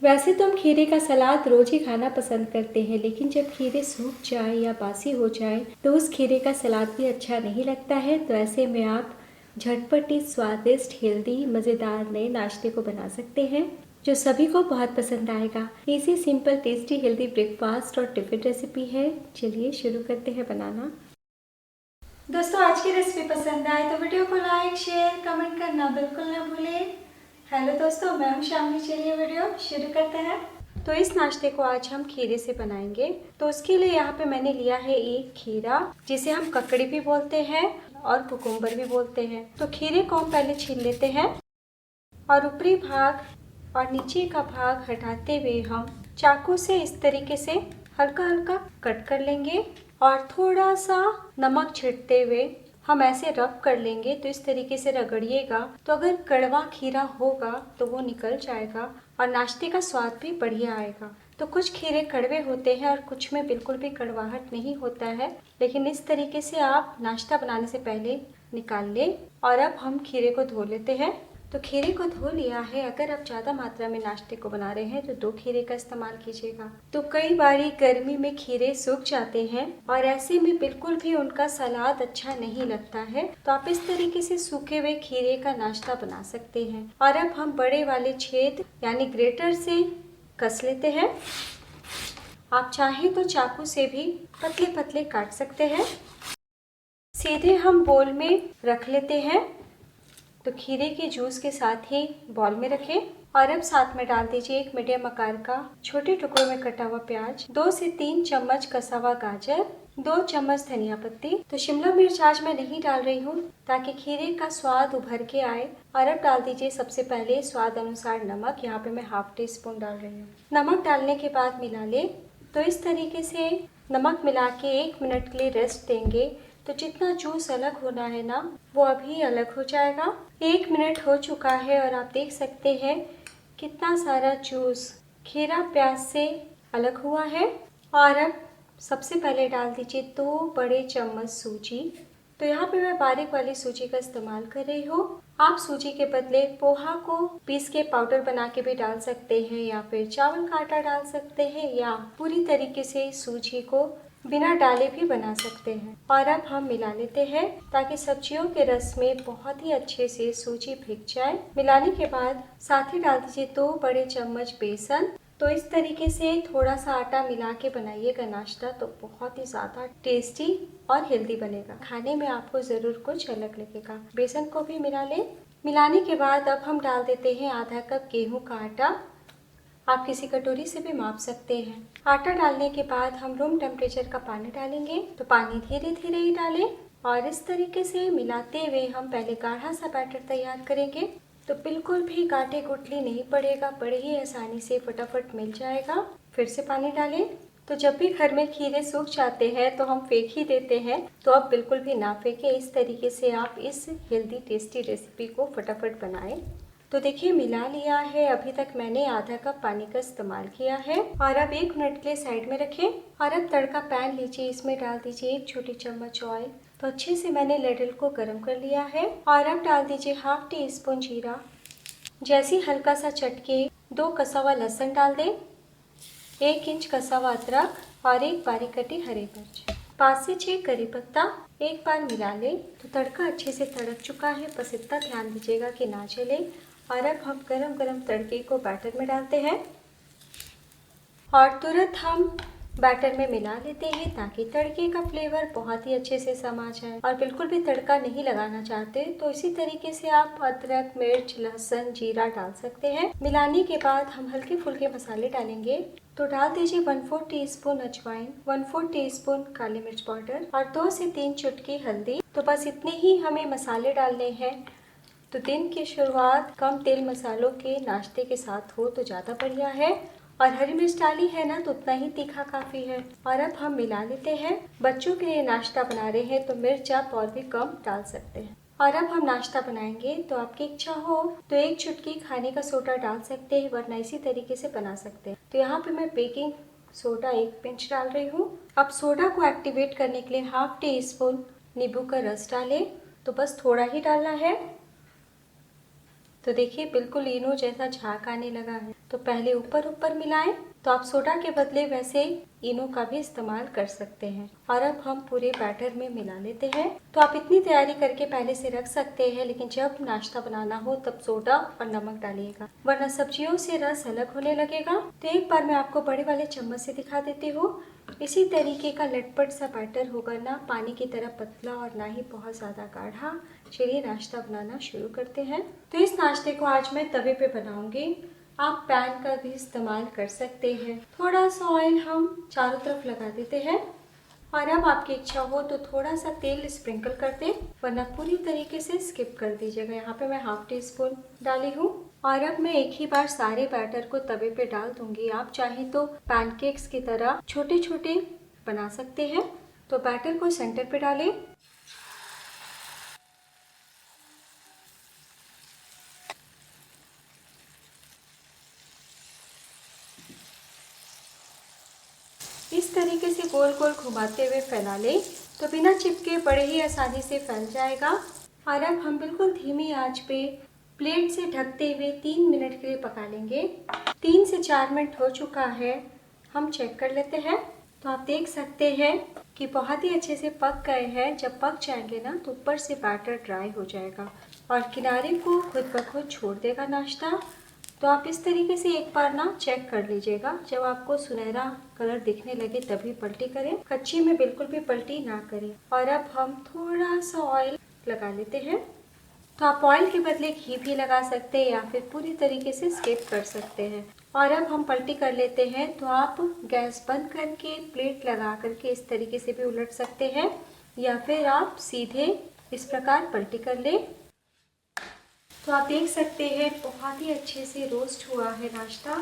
वैसे तो हम खीरे का सलाद रोज ही खाना पसंद करते हैं, लेकिन जब खीरे सूख जाए या बासी हो जाए तो उस खीरे का सलाद भी अच्छा नहीं लगता है। तो ऐसे में आप झटपटी, स्वादिष्ट, हेल्दी, मज़ेदार नए नाश्ते को बना सकते हैं जो सभी को बहुत पसंद आएगा। Easy, simple, tasty, healthy breakfast और टिफिन रेसिपी है। चलिए शुरू करते हैं बनाना। दोस्तों, आज की रेसिपी पसंद आए तो वीडियो को लाइक, शेयर, कमेंट करना बिल्कुल ना भूलें। हेलो दोस्तों, मैं हूं शामली। चलिए वीडियो शुरू करते हैं। तो इस नाश्ते को आज हम खीरे से बनाएंगे। तो उसके लिए यहाँ पे मैंने लिया है एक खीरा, जिसे हम ककड़ी भी बोलते हैं और कुकुम्बर भी बोलते हैं। तो खीरे को हम पहले छील लेते हैं और ऊपरी भाग और नीचे का भाग हटाते हुए हम चाकू से इस तरीके से हल्का हल्का कट कर लेंगे और थोड़ा सा नमक छिड़कते हुए हम ऐसे रब कर लेंगे। तो इस तरीके से रगड़िएगा तो अगर कड़वा खीरा होगा तो वो निकल जाएगा और नाश्ते का स्वाद भी बढ़िया आएगा। तो कुछ खीरे कड़वे होते हैं और कुछ में बिल्कुल भी कड़वाहट नहीं होता है, लेकिन इस तरीके से आप नाश्ता बनाने से पहले निकाल लें। और अब हम खीरे को धो लेते हैं। तो खीरे को धो लिया है। अगर आप ज़्यादा मात्रा में नाश्ते को बना रहे हैं तो 2 खीरे का इस्तेमाल कीजिएगा। तो कई बारी गर्मी में खीरे सूख जाते हैं और ऐसे में बिल्कुल भी उनका सलाद अच्छा नहीं लगता है। तो आप इस तरीके से सूखे हुए खीरे का नाश्ता बना सकते हैं। और अब हम बड़े वाले छेद यानी ग्रेटर से कस लेते हैं। आप चाहें तो चाकू से भी पतले पतले काट सकते हैं। सीधे हम बोल में रख लेते हैं। तो खीरे के जूस के साथ ही बॉल में रखें और अब साथ में डाल दीजिए एक मीडियम आकार का छोटे टुकड़ों में कटा हुआ प्याज, 2 से 3 चम्मच कसा हुआ गाजर, 2 चम्मच धनिया पत्ती। तो शिमला मिर्च आज मैं नहीं डाल रही हूँ ताकि खीरे का स्वाद उभर के आए। और अब डाल दीजिए सबसे पहले स्वाद अनुसार नमक। यहाँ पे मैं ½ टीस्पून डाल रही हूँ। नमक डालने के बाद मिला ले। तो इस तरीके से नमक मिला के 1 मिनट के लिए रेस्ट देंगे। तो जितना जूस अलग होना है ना, वो अभी अलग हो जाएगा। 1 मिनट हो चुका है और आप देख सकते हैं कितना सारा जूस खीरा प्याज से अलग हुआ है। और अब सबसे पहले डाल दीजिए 2 बड़े चम्मच सूजी। तो यहाँ पे मैं बारीक वाली सूजी का इस्तेमाल कर रही हूँ। आप सूजी के बदले पोहा को पीस के पाउडर बना के भी डाल सकते हैं, या फिर चावल का आटा डाल सकते हैं, या पूरी तरीके से सूजी को बिना डाले भी बना सकते हैं। और अब हम मिला लेते हैं ताकि सब्जियों के रस में बहुत ही अच्छे से सूजी भीग जाए। मिलाने के बाद साथ ही डाल दीजिए 2 बड़े चम्मच बेसन। तो इस तरीके से थोड़ा सा आटा मिला के बनाइएगा नाश्ता, तो बहुत ही ज़्यादा टेस्टी और हेल्दी बनेगा। खाने में आपको ज़रूर कुछ अलग लगेगा। बेसन को भी मिला लें। मिलाने के बाद अब हम डाल देते हैं आधा कप गेहूं का आटा। आप किसी कटोरी से भी माप सकते हैं। आटा डालने के बाद हम रूम टेम्परेचर का पानी डालेंगे। तो पानी धीरे धीरे ही डालें और इस तरीके से मिलाते हुए हम पहले गाढ़ा सा बैटर तैयार करेंगे। तो बिल्कुल भी गाढ़े गुठली नहीं पड़ेगा, बड़े ही आसानी से फटाफट मिल जाएगा। फिर से पानी डालें। तो जब भी घर में खीरे सूख जाते हैं तो हम फेंक ही देते हैं, तो अब बिल्कुल भी ना फेंकें। इस तरीके से आप इस हेल्दी टेस्टी रेसिपी को फटाफट बनाएं। तो देखिए मिला लिया है। अभी तक मैंने आधा कप पानी का इस्तेमाल किया है। और अब 1 मिनट के लिए साइड में रखें। और अब तड़का पैन लीजिए, इसमें डाल दीजिए 1 छोटी चम्मच ऑयल। तो अच्छे से मैंने लैडल को गर्म कर लिया है। और अब डाल दीजिए ½ टीस्पून जीरा। जैसे हल्का सा चटके 2 कसा हुआ लहसुन डाल दें, 1 इंच कसा हुआ अदरक और 1 बारीक कटी हरी मिर्च, 5 से 6 करी पत्ता। एक बार मिला लें। तो तड़का अच्छे से तड़क चुका है, बस इतना ध्यान दीजिएगा कि ना जले। और अब हम गरम गरम तड़के को बैटर में डालते हैं और तुरंत हम बैटर में मिला लेते हैं ताकि तड़के का फ्लेवर बहुत ही अच्छे से समा जाए। और बिल्कुल भी तड़का नहीं लगाना चाहते तो इसी तरीके से आप अदरक, मिर्च, लहसुन, जीरा डाल सकते हैं। मिलाने के बाद हम हल्के फुल्के मसाले डालेंगे। तो डाल दीजिए 1/4 टीस्पून अजवाइन, 1/4 टीस्पून काली मिर्च पाउडर और 2 से 3 चुटकी हल्दी। तो बस इतने ही हमें मसाले डालने हैं। तो दिन की शुरुआत कम तेल मसालों के नाश्ते के साथ हो तो ज़्यादा बढ़िया है। और हरी मिर्च डाली है ना, तो उतना ही तीखा काफ़ी है। और अब हम मिला लेते हैं। बच्चों के लिए नाश्ता बना रहे हैं तो मिर्च आप और भी कम डाल सकते हैं। और अब हम नाश्ता बनाएंगे। तो आपकी इच्छा हो तो 1 चुटकी खाने का सोडा डाल सकते हैं, वरना इसी तरीके से बना सकते हैं। तो यहाँ पे मैं बेकिंग सोडा 1 पिंच डाल रही हूँ। अब सोडा को एक्टिवेट करने के लिए ½ टीस्पून नींबू का रस डालें। तो बस थोड़ा ही डालना है। तो देखिए बिल्कुल इनो जैसा झाग आने लगा है। तो पहले ऊपर ऊपर मिलाएं। तो आप सोडा के बदले वैसे इनो का भी इस्तेमाल कर सकते हैं। और अब हम पूरे बैटर में मिला लेते हैं। तो आप इतनी तैयारी करके पहले से रख सकते हैं, लेकिन जब नाश्ता बनाना हो तब सोडा और नमक डालिएगा, वरना सब्जियों से रस अलग होने लगेगा। तो एक बार मैं आपको बड़े वाले चम्मच से दिखा देती हूँ। इसी तरीके का लटपट सा बैटर होगा, ना पानी की तरह पतला और ना ही बहुत ज्यादा गाढ़ा। चलिए नाश्ता बनाना शुरू करते हैं। तो इस नाश्ते को आज मैं तवे पे बनाऊंगी। आप पैन का भी इस्तेमाल कर सकते हैं। थोड़ा सा ऑयल हम चारों तरफ लगा देते हैं और अब आपकी इच्छा हो तो थोड़ा सा तेल स्प्रिंकल कर दे, वरना पूरी तरीके से स्किप कर दीजिएगा। यहाँ पे मैं हाफ टी स्पून डाली हूँ। और अब मैं एक ही बार सारे बैटर को तवे पे डाल दूंगी। आप चाहे तो पैनकेक्स की तरह छोटे छोटे बना सकते हैं। तो बैटर को सेंटर पे डालें। इस तरीके से गोल गोल घुमाते हुए फैला लें, तो बिना चिपके बड़े ही आसानी से फैल जाएगा। और अब हम बिल्कुल धीमी आंच पे प्लेट से ढकते हुए 3 मिनट के लिए पका लेंगे। 3 से 4 मिनट हो चुका है, हम चेक कर लेते हैं। तो आप देख सकते हैं कि बहुत ही अच्छे से पक गए हैं। जब पक जाएंगे ना तो ऊपर से बैटर ड्राई हो जाएगा और किनारे को खुद ब खुद छोड़ देगा नाश्ता। तो आप इस तरीके से एक बार ना चेक कर लीजिएगा। जब आपको सुनहरा कलर दिखने लगे तभी पलटी करें, कच्ची में बिल्कुल भी पलटी ना करें। और अब हम थोड़ा सा ऑयल लगा लेते हैं। तो आप ऑयल के बदले घी भी लगा सकते हैं या फिर पूरी तरीके से स्किप कर सकते हैं। और अब हम पलटी कर लेते हैं। तो आप गैस बंद करके प्लेट लगा करके इस तरीके से भी उलट सकते हैं, या फिर आप सीधे इस प्रकार पलटी कर लें। तो आप देख सकते हैं बहुत ही अच्छे से रोस्ट हुआ है नाश्ता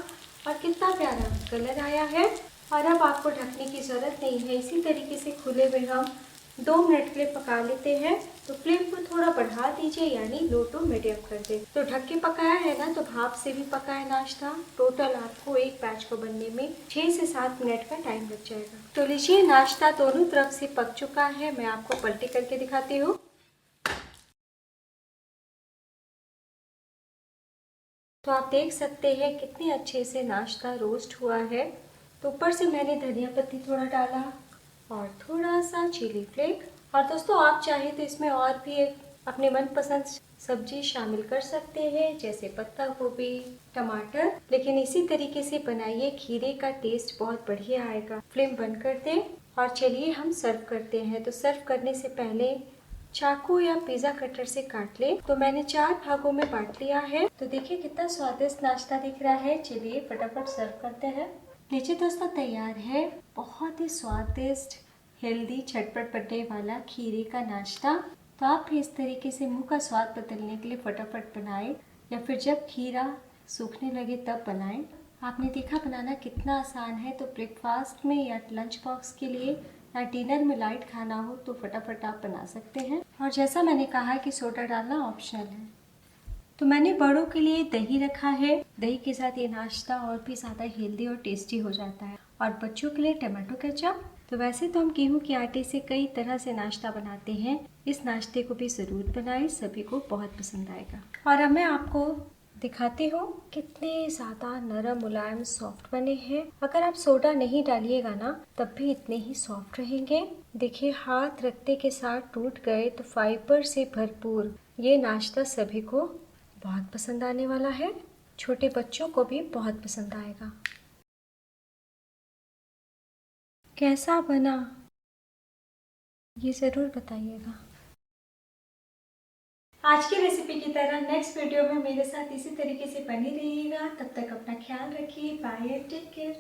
और कितना प्यारा कलर आया है। और अब आपको ढकने की ज़रूरत नहीं है। इसी तरीके से खुले में हम 2 मिनट के लिए पका लेते हैं। तो फ्लेम को थोड़ा बढ़ा दीजिए, यानी लो टू मीडियम कर दे। तो ढक के पकाया है ना, तो भाप से भी पका है नाश्ता। टोटल आपको एक बैच को बनने में 6 से 7 मिनट का टाइम लग जाएगा। तो लीजिए नाश्ता दोनों तरफ से पक चुका है। मैं आपको पलटी करके दिखाती हूँ। तो आप देख सकते हैं कितने अच्छे से नाश्ता रोस्ट हुआ है। तो ऊपर से मैंने धनिया पत्ती थोड़ा डाला और थोड़ा सा चिली फ्लेक। और दोस्तों आप चाहे तो इसमें और भी एक अपने मनपसंद सब्जी शामिल कर सकते हैं, जैसे पत्ता गोभी, टमाटर। लेकिन इसी तरीके से बनाइए, खीरे का टेस्ट बहुत बढ़िया आएगा। फ्लेम बंद कर दें और चलिए हम सर्व करते हैं। तो सर्व करने से पहले चाकू या पिज्जा कटर से काट ले। तो मैंने 4 भागों में बांट लिया है। तो देखिए कितना स्वादिष्ट नाश्ता दिख रहा है। चलिए फटाफट सर्व करते हैं। लीजिए दोस्तों तैयार है बहुत ही स्वादिष्ट, हेल्दी, झटपट बनने वाला खीरे का नाश्ता। तो आप भी इस तरीके से मुंह का स्वाद बदलने के लिए फटाफट बनाएं, या फिर जब खीरा सूखने लगे तब बनाएं। आपने देखा बनाना कितना आसान है। तो ब्रेकफास्ट में या लंच बॉक्स के लिए या डिनर में लाइट खाना हो तो फटाफट आप बना सकते हैं। और जैसा मैंने कहा कि सोडा डालना ऑप्शनल है। तो मैंने बड़ों के लिए दही रखा है। दही के साथ ये नाश्ता और भी ज़्यादा हेल्दी और टेस्टी हो जाता है। और बच्चों के लिए टमाटो केचप। तो वैसे तो हम गेहूं के आटे से कई तरह से नाश्ता बनाते हैं, इस नाश्ते को भी ज़रूर बनाएं, सभी को बहुत पसंद आएगा। और अब मैं आपको दिखाती हूँ कितने ज़्यादा नरम, मुलायम, सॉफ्ट बने हैं। अगर आप सोडा नहीं डालिएगा ना तब भी इतने ही सॉफ्ट रहेंगे। देखिए हाथ रखते के साथ टूट गए। तो फाइबर से भरपूर ये नाश्ता सभी को बहुत पसंद आने वाला है। छोटे बच्चों को भी बहुत पसंद आएगा। कैसा बना ये ज़रूर बताइएगा। आज की रेसिपी की तरह नेक्स्ट वीडियो में मेरे साथ इसी तरीके से बने रहिएगा। तब तक अपना ख्याल रखिए। Bye, take care.